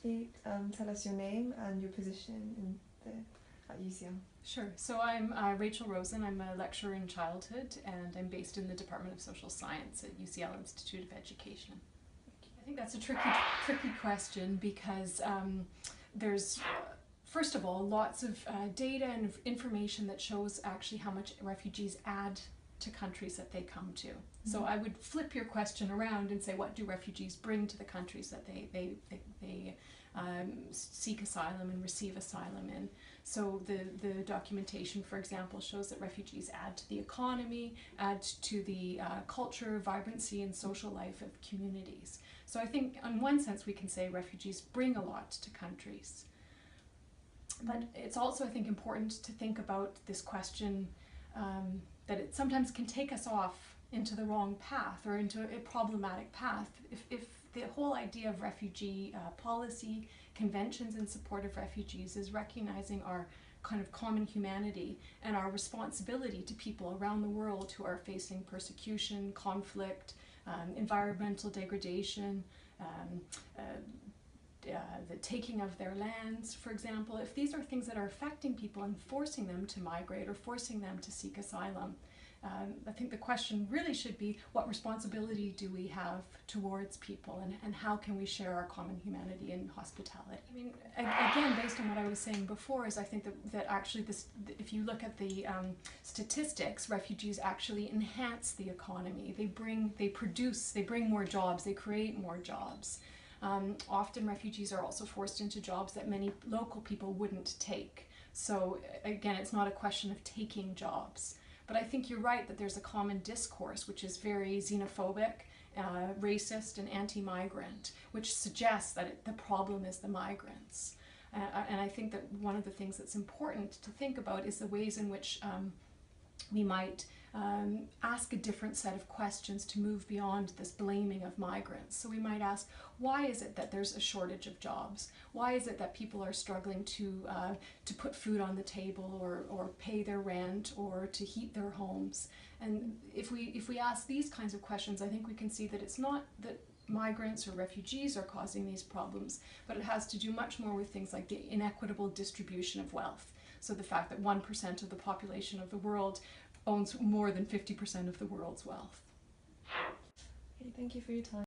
Can you tell us your name and your position at UCL? Sure. So I'm Rachel Rosen. I'm a lecturer in childhood, and I'm based in the Department of Social Science at UCL Institute of Education. I think that's a tricky question because there's, first of all, lots of data and information that shows actually how much refugees add to countries that they come to. Mm-hmm. So I would flip your question around and say, what do refugees bring to the countries that they seek asylum and receive asylum in? So the documentation, for example, shows that refugees add to the economy, add to the culture, vibrancy, and social life of communities. So I think in one sense we can say refugees bring a lot to countries. But it's also, I think, important to think about this question that it sometimes can take us off into the wrong path or into a problematic path. If the whole idea of refugee policy, conventions in support of refugees is recognizing our kind of common humanity and our responsibility to people around the world who are facing persecution, conflict, environmental degradation, the taking of their lands, for example, if these are things that are affecting people and forcing them to migrate or forcing them to seek asylum, I think the question really should be, what responsibility do we have towards people, and how can we share our common humanity and hospitality? I mean, again, based on what I was saying before, is I think that actually this, if you look at the statistics, refugees actually enhance the economy. They bring more jobs, they create more jobs. Often refugees are also forced into jobs that many local people wouldn't take. So again, it's not a question of taking jobs. But I think you're right that there's a common discourse which is very xenophobic, racist, and anti-migrant, which suggests that the problem is the migrants. And I think that one of the things that's important to think about is the ways in which we might ask a different set of questions to move beyond this blaming of migrants. So we might ask, why is it that there's a shortage of jobs? Why is it that people are struggling to put food on the table or pay their rent or to heat their homes? And if we ask these kinds of questions, I think we can see that it's not that migrants or refugees are causing these problems, but it has to do much more with things like the inequitable distribution of wealth. So the fact that 1% of the population of the world owns more than 50% of the world's wealth. Okay, thank you for your time.